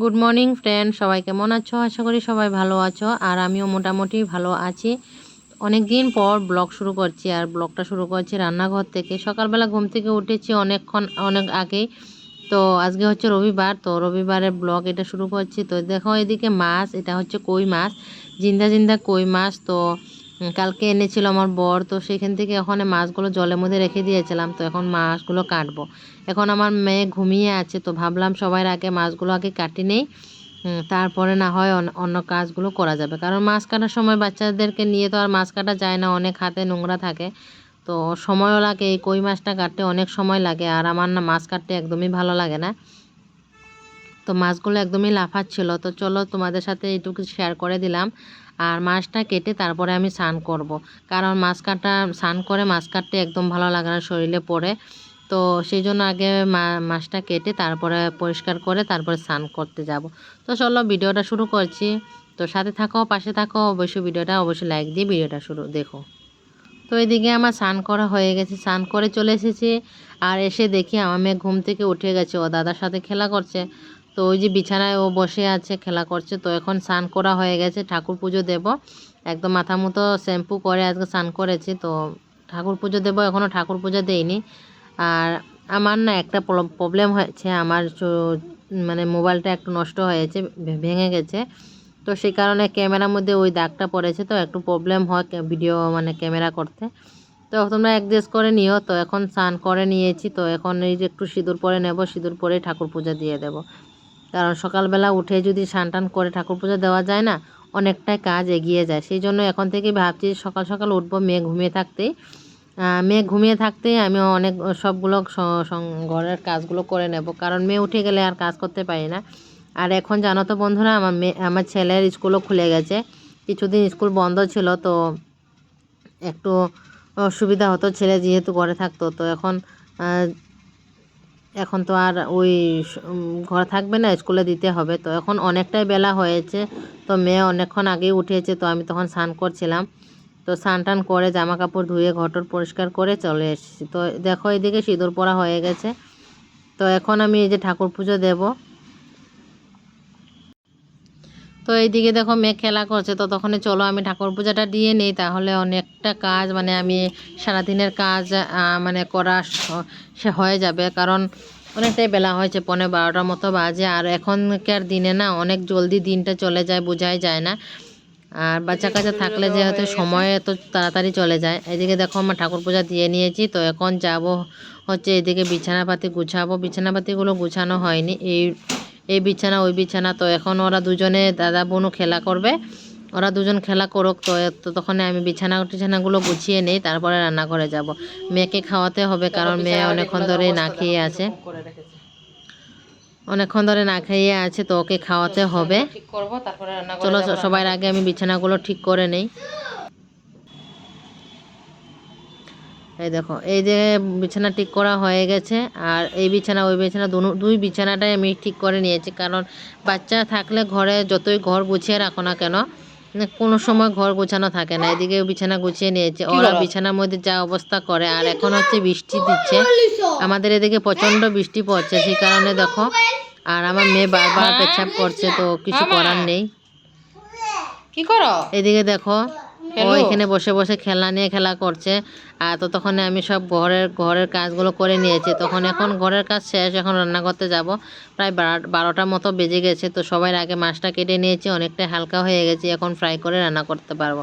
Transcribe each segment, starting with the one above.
Good morning friend, সবাই কেমন আছো? আশা করি সবাই ভালো আছো। আর আমিও মোটামুটি ভালো আছি। অনেক দিন পর ব্লগ শুরু করছি, আর ব্লগটা শুরু করছি রান্নাঘর থেকে। সকালবেলা ঘুম থেকে উঠেছি অনেক আগেই। তো আজকে হচ্ছে রবিবার, তো রবিবারের ব্লগ এটা শুরু করছি। তো দেখো এদিকে মাছ, এটা হচ্ছে কই মাছ, জিন্দা জিন্দা কই মাছ। তো কালকে এনেছিল আমার বর, তো সেখান থেকে ওখানে মাছগুলো জলের মধ্যে রেখে দিয়েছিলাম। তো এখন মাছগুলো কাটবো। এখন আমার মেয়ে ঘুমিয়ে আছে, তো ভাবলাম সবার আগে মাছগুলো আগে কাটি নেই, তারপরে না হয় অন্য কাজগুলো করা যাবে। কারণ মাছ কাটার সময় বাচ্চাদেরকে নিয়ে তো আর মাছ কাটা যায় না, অনেক হাতে নোংরা থাকে। তো সময়ও লাগে, এই কই মাছটা কাটতে অনেক সময় লাগে। আর আমার না মাছ কাটতে একদমই ভালো লাগে না। তো মাছগুলো একদমই লাফাচ্ছিল। তো চলো তোমাদের সাথে এইটুকু শেয়ার করে দিলাম। আর মাছটা কেটে তারপরে আমি স্নান করব। কারণ স্নান করে মাছ কাটতে একদম ভালো লাগে না, শরীরে পড়ে। তো সেই জন্য আগে মাছটা কেটে তারপরে পরিষ্কার করে তারপরে স্নান করতে যাব। তো চলো ভিডিওটা শুরু করছি। তো সাথে থাকো, পাশে থাকো, অবশ্যই ভিডিওটা অবশ্যই লাইক দিয়ে ভিডিওটা শুরু দেখো। তো এদিকে আমার স্নান করা হয়ে গেছে, স্নান করে চলে এসেছি। আর এসে দেখি আমার মেয়ে ঘুম থেকে উঠে গেছে, ও দাদার সাথে খেলা করছে। তো ওই যে বিছানায় ও বসে আছে, খেলা করছে। তো এখন স্নান করা হয়ে গেছে, ঠাকুর পুজো দেব। একদম মাথা মতো শ্যাম্পু করে আজকে স্নান করেছি। তো ঠাকুর পুজো দেবো, এখনও ঠাকুর পুজো দেইনি। আর আমার না একটা প্রবলেম হয়েছে, আমার মানে মোবাইলটা একটু নষ্ট হয়েছে, ভেঙে গেছে। তো সেই কারণে ক্যামেরার মধ্যে ওই দাগটা পড়েছে, তো একটু প্রবলেম হয় ভিডিও মানে ক্যামেরা করতে। তো তোমরা অ্যাডজাস্ট করে নিও। তো এখন স্নান করে নিয়েছি, তো এখন এই যে একটু সিঁদুর পরে নেব, সিঁদুর পরে ঠাকুর পূজা দিয়ে দেব। কারণ সকালবেলা উঠে যদি স্নান টান করে ঠাকুর পূজা দেওয়া যায় না, অনেকটাই কাজ এগিয়ে যায়। সেই জন্য এখন থেকেই ভাবছি সকাল সকাল উঠবো, মেয়ে ঘুমিয়ে থাকতেই আমি অনেক সবগুলো ঘরের কাজগুলো করে নেব। কারণ মেয়ে উঠে গেলে আর কাজ করতে পারি না। আর এখন জানো তো বন্ধুরা, আমার ছেলের স্কুলও খুলে গেছে। কিছুদিন স্কুল বন্ধ ছিল, তো একটু অসুবিধা হতো, ছেলে যেহেতু ঘরে থাকতো। তো এখন তো আর ওই ঘরে থাকবে না, স্কুলে দিতে হবে। তো এখন অনেকটাই বেলা হয়েছে, তো মেয়ে অনেকক্ষণ আগেই উঠেছে। তো আমি তখন স্নান করছিলাম। তো স্নান টান করে জামা কাপড় ধুয়ে ঘটর পরিষ্কার করে চলে এসেছি। তো দেখো এদিকে সিঁদুর পরা হয়ে গেছে। তো এখন আমি এই যে ঠাকুর পুজো দেব। তো এইদিকে দেখো মেয়ে খেলা করছে, তো তখনই চলো আমি ঠাকুর পূজাটা দিয়ে নিই, তাহলে অনেকটা কাজ মানে আমি সারাদিনের কাজ মানে করা সে হয়ে যাবে। কারণ অনেকটাই বেলা হয়েছে, 11:30 মতো বাজে। আর এখনকার দিনে না অনেক জলদি দিনটা চলে যায়, বোঝাই যায় না। আর বাচ্চা কাচ্চা থাকলে যেহেতু সময় এত তাড়াতাড়ি চলে যায়। এদিকে দেখো আমার ঠাকুর পূজা দিয়ে নিয়েছি। তো এখন যাব হচ্ছে এদিকে বিছানাপাতি গুছাবো। বিছানাপাতিগুলো গুছানো হয়নি, এই বিছানা ওই বিছানা। তো এখন ওরা দুজনে দাদা বোনও খেলা করবে, ওরা দুজন খেলা করুক। তো তখন আমি টিছানাগুলো গুছিয়ে নেই, তারপরে রান্নাঘরে যাব। মেয়েকে খাওয়াতে হবে, কারণ মেয়ে অনেকক্ষণ ধরে না খেয়ে আছে, তো ওকে খাওয়াতে হবে। চলো সবার আগে আমি বিছানাগুলো ঠিক করে নেই। এই দেখো এই যে বিছানা ঠিক করা হয়ে গেছে। আর এই বিছানা ওই বিছানা দুই বিছানাটাই আমি ঠিক করে নিয়েছি। কারণ বাচ্চা থাকলে ঘরে যতই ঘর গুছিয়ে রাখো না কেন, কোনো সময় ঘর গোছানো থাকে না। এদিকে বিছানা গুছিয়ে নিয়েছে, ওরা বিছানার মধ্যে যা অবস্থা করে। আর এখন হচ্ছে বৃষ্টি দিচ্ছে, আমাদের এদিকে প্রচণ্ড বৃষ্টি পড়ছে, সেই কারণে দেখো। আর আমার মেয়ে বারবার পেচ্ছাপ করছে, তো কিছু করার নেই। কি করো এদিকে দেখো, ও এখানে বসে বসে খেলনা নিয়ে খেলা করছে। আর তো তখন আমি সব ঘরের কাজগুলো করে নিয়েছি। এখন ঘরের কাজ শেষ, এখন রান্না করতে যাব। প্রায় 12টার মতো বেজে গেছে। তো সবার আগে মাছটা কেটে নিয়েছি, অনেকটা হালকা হয়ে গেছে, এখন ফ্রাই করে রান্না করতে পারবো।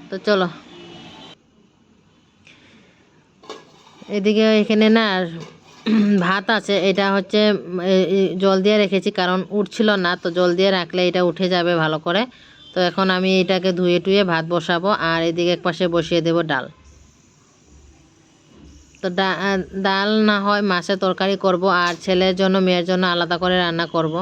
তো চলো এদিকে এখানে না ভাত আছে, এটা হচ্ছে জল দিয়ে রেখেছি, কারণ উঠছিল না। তো জল দিয়ে রাখলে এটা উঠে যাবে ভালো করে। তো এখন আমি এটাকে ধুয়ে টুয়ে ভাত বসাবো। আর এদিকে এক পাশে বসিয়ে দেব ডাল। তো ডাল না হয় মাছের তরকারি করব, আর ছেলের জন্য মেয়ের জন্য আলাদা করে রান্না করব।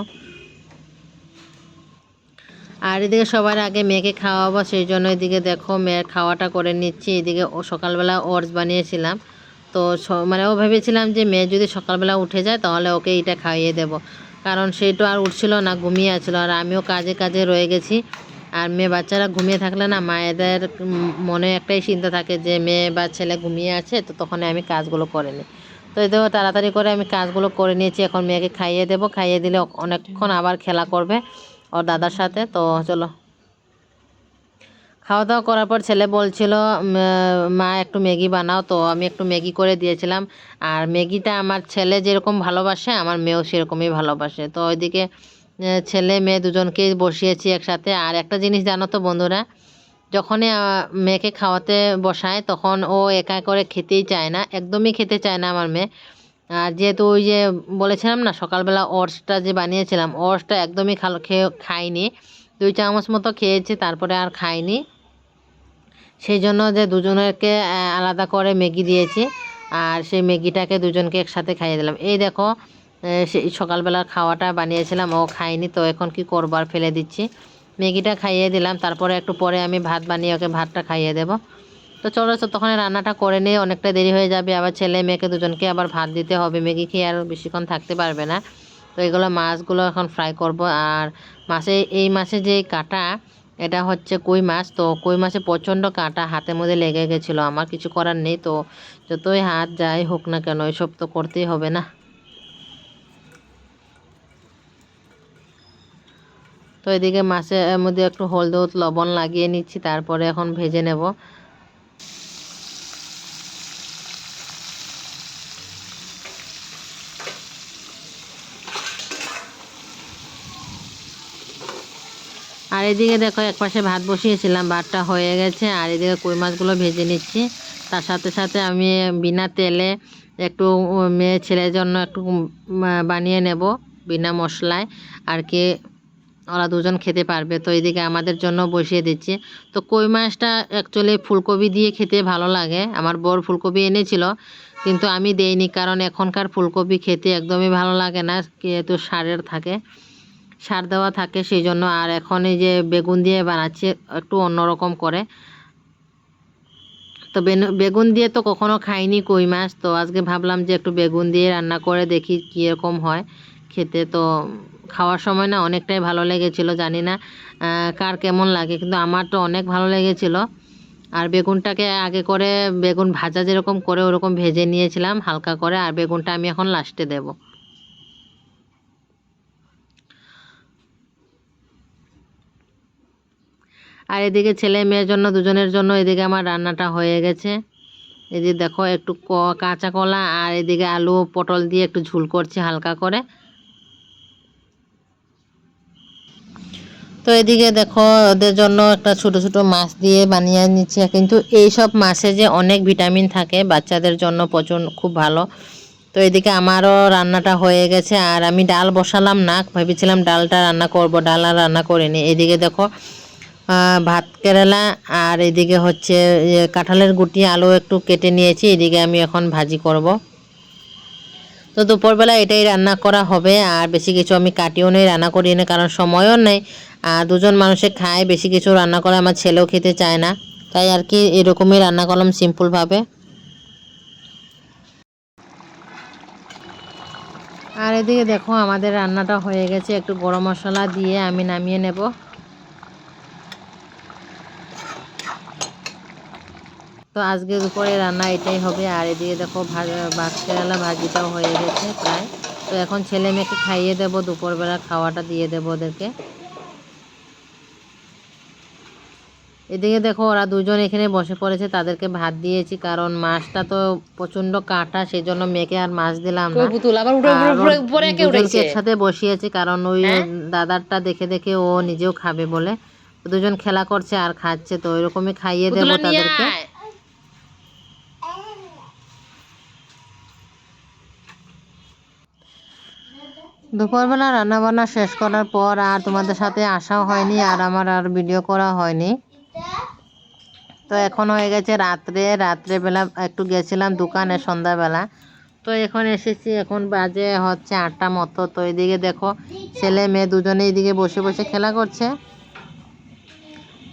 আর এদিকে সবার আগে মেয়েকে খাওয়াবো, সেই জন্য এদিকে দেখো মেয়ের খাওয়াটা করে নিচ্ছি। এদিকে সকালবেলা ওটস বানিয়েছিলাম। তো মানে ও ভেবেছিলাম যে মেয়ে যদি সকালবেলা উঠে যায় তাহলে ওকে এটা খাইয়ে দেব। কারণ সেই তো আর উঠছিল না, ঘুমিয়ে আছিল। আর আমিও কাজে কাজে রয়ে গেছি। আর মেয়ে বাচ্চারা ঘুমিয়ে থাকলে না মায়েদের মনে একটাই চিন্তা থাকে যে মেয়ে বা ছেলে ঘুমিয়ে আছে, তো তখন আমি কাজগুলো করে নিই। তো এই দেখো তাড়াতাড়ি করে আমি কাজগুলো করে নিয়েছি, এখন মেয়েকে খাইয়ে দেবো, খাইয়ে দিলে অনেকক্ষণ আবার খেলা করবে ওর দাদার সাথে। তো চলো, খাওয়া দাওয়া করার পর ছেলে বলছিল মা একটু ম্যাগি বানাও, তো আমি একটু ম্যাগি করে দিয়েছিলাম। আর ম্যাগিটা আমার ছেলে যেরকম ভালোবাসে আমার মেয়েও সেরকমই ভালোবাসে। তো ওইদিকে ছেলে মেয়ে দুজনকেই বসিয়েছি একসাথে। আর একটা জিনিস জানো তো বন্ধুরা, যখনই মেয়েকে খাওয়াতে বসায় তখন ও একা করে খেতেই চায় না, একদমই খেতে চায় না আমার মেয়ে। আর যেহেতু ওই যে বলেছিলাম না সকালবেলা ওটসটা যে বানিয়েছিলাম, ওটসটা একদমই খাইনি, 2 চামচ মতো খেয়েছে, তারপরে আর খাইনি। সেই জন্য যে দুজনেরকে আলাদা করে ম্যাগি দিয়েছি, আর সেই ম্যাগিটাকে দুজনকে একসাথে খাইয়ে দিলাম। এই দেখো সেই সকালবেলার খাওয়াটা বানিয়েছিলাম, ও খাইনি, তো এখন কি করবো আর ফেলে দিচ্ছি। ম্যাগিটা খাইয়ে দিলাম, তারপরে একটু পরে আমি ভাত বানিয়ে ওকে ভাতটা খাইয়ে দেবো। তো চলো তখন রান্নাটা করে নিয়ে, অনেকটা দেরি হয়ে যাবে, আবার ছেলে মেয়েকে দুজনকে আবার ভাত দিতে হবে, ম্যাগি খেয়ে আর বেশিক্ষণ থাকতে পারবে না। তো এগুলো মাছগুলো এখন ফ্রাই করব। আর এই মাছে যে কাঁটা, এটা হচ্ছে কই মাছ। তো কই মাছে প্রচণ্ড কাঁটা হাতের মধ্যে লেগে গেছিলো, আমার কিছু করার নেই। তো যতই হাত যাই হোক না কেন, এসব তো করতেই হবে না। তো এদিকে মাছের মধ্যে একটু হলুদ লবণ লাগিয়ে নিচ্ছি, তারপরে এখন ভেজে নেব। আর এদিকে দেখো একপাশে ভাত বসিয়েছিলাম, ভাতটা হয়ে গেছে, আর এদিকে কই মাছগুলো ভেজে নিচ্ছি। তার সাথে সাথে আমি বিনা তেলে একটু মেয়ে ছেলের জন্য একটু বানিয়ে নেব বিনা মশলায়, আর কি ওরা দুজন খেতে পারবে। তো এদিকে আমাদের জন্য বসিয়ে দিচ্ছি। তো কই মাছটা অ্যাকচুয়ালি ফুলকপি দিয়ে খেতে ভালো লাগে, আমার বর ফুলকপি এনেছিল কিন্তু আমি দেইনি, কারণ এখনকার ফুলকপি খেতে একদমই ভালো লাগে না, যেহেতু সার দেওয়া থাকে সেই জন্য। আর এখন এই যে বেগুন দিয়ে বানাচ্ছি একটু অন্যরকম করে। তো বেগুন দিয়ে তো কখনো খাইনি কই মাছ, তো আজকে ভাবলাম যে একটু বেগুন দিয়ে রান্না করে দেখি কীরকম হয় খেতে। তো খাওয়ার সময় না অনেকটাই ভালো লেগেছিলো, জানি না কার কেমন লাগে, কিন্তু আমার তো অনেক ভালো লেগেছিলো। আর বেগুনটাকে আগে করে বেগুন ভাজা যেরকম করে ওরকম ভেজে নিয়েছিলাম হালকা করে, আর বেগুনটা আমি এখন লাস্টে দেবো। আর এদিকে ছেলে মেয়ের জন্য দুজনের জন্য এদিকে আমার রান্নাটা হয়ে গেছে। এদিকে দেখো একটু কাঁচা কলা আর এদিকে আলু পটল দিয়ে একটু ঝোল করছি হালকা করে। তো এদিকে দেখো ওদের জন্য একটা ছোট ছোট মাছ দিয়ে বানিয়ে নিচ্ছি, কিন্তু এই সব মাছে যে অনেক ভিটামিন থাকে, বাচ্চাদের জন্য খুব ভালো। তো এদিকে আমারও রান্নাটা হয়ে গেছে, আর আমি ডাল বসালাম না, ভেবেছিলাম ডালটা রান্না করব, ডাল আর রান্না করিনি। এদিকে দেখো ভাত কেরালা আর এদিকে হচ্ছে কাঁঠালের গুটি আলু একটু কেটে নিয়েছি, এদিকে আমি এখন ভাজি করব। তো দুপুরবেলা এটাই রান্না করা হবে, আর বেশি কিছু আমি কাটিও নেই, রান্না করি না, কারণ সময়ও নেই। আর দুজন মানুষে খায়, বেশি কিছু রান্না করে আমার ছেলেও খেতে চায় না, তাই আর কি এরকমই রান্না করলাম সিম্পলভাবে। আর এদিকে দেখো আমাদের রান্নাটা হয়ে গেছে, একটু গরম মশলা দিয়ে আমি নামিয়ে নেব। তো আজকে দুপুরে রান্না এটাই হবে। আর এদিকে দেখো ভাত কেরালা ভাজিটাও হয়ে গেছে প্রায়। তো এখন ছেলে মেয়েকে খাইয়ে দেবো, দুপুরবেলা খাওয়াটা দিয়ে দেবো ওদেরকে। এদিকে দেখো ওরা দুজন এখানে বসে পড়েছে, তাদেরকে ভাত দিয়েছি, কারণ মাছটা তো প্রচন্ড কাঁটা, সেই জন্য মেয়েকে আর মাছ দিলাম না। দুজনকে একসাথে বসিয়েছি, কারণ ওই দাদারটা দেখে দেখে ও নিজেও খাবে বলে। দুজন খেলা করছে আর খাচ্ছে, তো ওইরকমই খাইয়ে দেবো তাদেরকে। দুপুরবেলা রান্নাবান্না শেষ করার পর আর তোমাদের সাথে আসাও হয়নি, আর আমার আর ভিডিও করা হয়নি। তো এখন হয়ে গেছে রাত্রেবেলা একটু গেছিলাম দোকানে সন্ধ্যাবেলা। তো এখন এসেছি, এখন বাজে হচ্ছে 8টা মতো। তো এদিকে দেখো ছেলে মেয়ে দুজনে এদিকে বসে বসে খেলা করছে।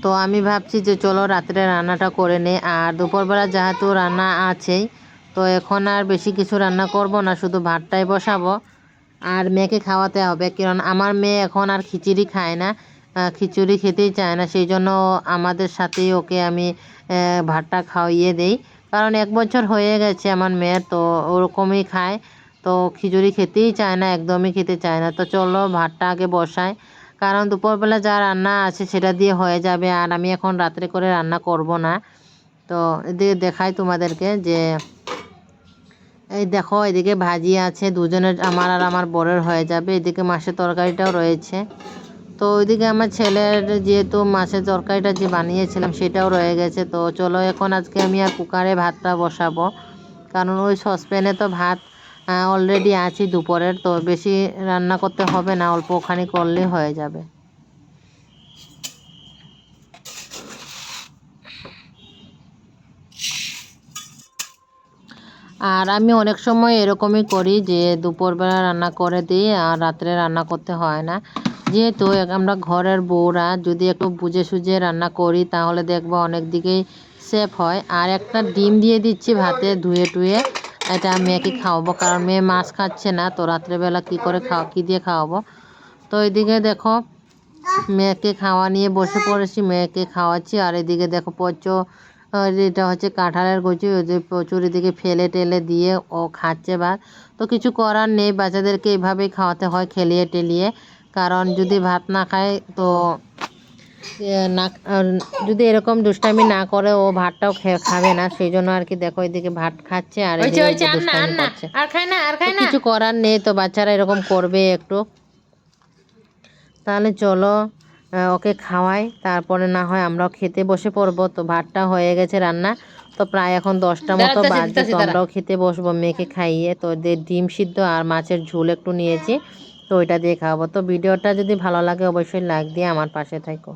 তো আমি ভাবছি যে চলো রাত্রে রান্নাটা করে নে, আর দুপুরবেলা যেহেতু রান্না আছেই, তো এখন আর বেশি কিছু রান্না করব না, শুধু ভাতটাই বসাবো আর মেয়েকে খাওয়াতে হবে। কারণ আমার মেয়ে এখন আর খিচুড়ি খায় না, খিচুড়ি খেতেই চায় না, সেই জন্য আমাদের সাথেই ওকে আমি ভাতটা খাওয়িয়ে দেই। কারণ 1 বছর হয়ে গেছে আমার মেয়ের, তো ওরকমই খায়, তো খিচুড়ি খেতেই চায় না, একদমই খেতে চায় না। তো চলো ভাতটা আগে বসাই, কারণ দুপুরবেলা যা রান্না আছে সেটা দিয়ে হয়ে যাবে, আর আমি এখন রাত্রে করে রান্না করব না। তো এদিকে দেখাই তোমাদেরকে যে এই দেখো এদিকে ভাজি আছে, দুজনের আমার আর আমার বরের হয়ে যাবে। এদিকে মাছের তরকারিটাও রয়েছে। তো ওইদিকে আমার ছেলের যেহেতু মাছের তরকারিটা যে বানিয়েছিলাম সেটাও রয়ে গেছে। তো চলো এখন আজকে আমি আর কুকারে ভাতটা বসাবো, কারণ ওই সসপ্যানে তো ভাত অলরেডি আছে দুপুরের, তো বেশি রান্না করতে হবে না, অল্প ওখানে করলেই হয়ে যাবে। আর আমি অনেক সময় এরকমই করি যে দুপুরবেলা রান্না করে দিই আর রাত্রে রান্না করতে হয় না। যেহেতু আমরা ঘরের বউরা যদি একটু বুঝে সুঝে রান্না করি তাহলে দেখবো অনেক দিকেই সেফ হয়। আর একটা ডিম দিয়ে দিচ্ছি ভাতে ধুয়ে টুয়ে, এটা মেয়েকে খাওয়াবো, কারণ মেয়ে মাছ খাচ্ছে না, তো রাত্রেবেলা কী দিয়ে খাওয়াবো। তো এদিকে দেখো মেয়েকে খাওয়া নিয়ে বসে পড়েছি, মেয়েকে খাওয়াচ্ছি। আর এদিকে দেখো যেটা হচ্ছে কাঁঠালের কচি, ওই যে প্রচুর এদিকে ফেলে টেলে দিয়ে ও খাচ্ছে ভাত। তো কিছু করার নেই, বাচ্চাদেরকে এইভাবেই খাওয়াতে হয়, খেলিয়ে টেলিয়ে। কারণ যদি ভাত না খায় তো না, যদি এরকম দুষ্টামি না করে ও ভাতটাও খাবে না, সেই জন্য আর কি দেখো এদিকে ভাত খাচ্ছে আর এদিকে দুষ্টামি করছে। কিছু করার নেই, তো বাচ্চারা এরকম করবে একটু। তাহলে চলো ওকে খাওয়াই, তারপরে না হয় আমরাও খেতে বসে পড়বো। তো ভাতটা হয়ে গেছে রান্না, তো প্রায় এখন 10টা মতো বাজে, তো আমরাও খেতে বসবো মেয়েকে খাইয়ে। তো ডিম সিদ্ধ আর মাছের ঝোল একটু নিয়েছি, তো ওইটা দিয়ে খাওয়াবো। তো ভিডিওটা যদি ভালো লাগে অবশ্যই লাইক দিয়ে আমার পাশে থাকো।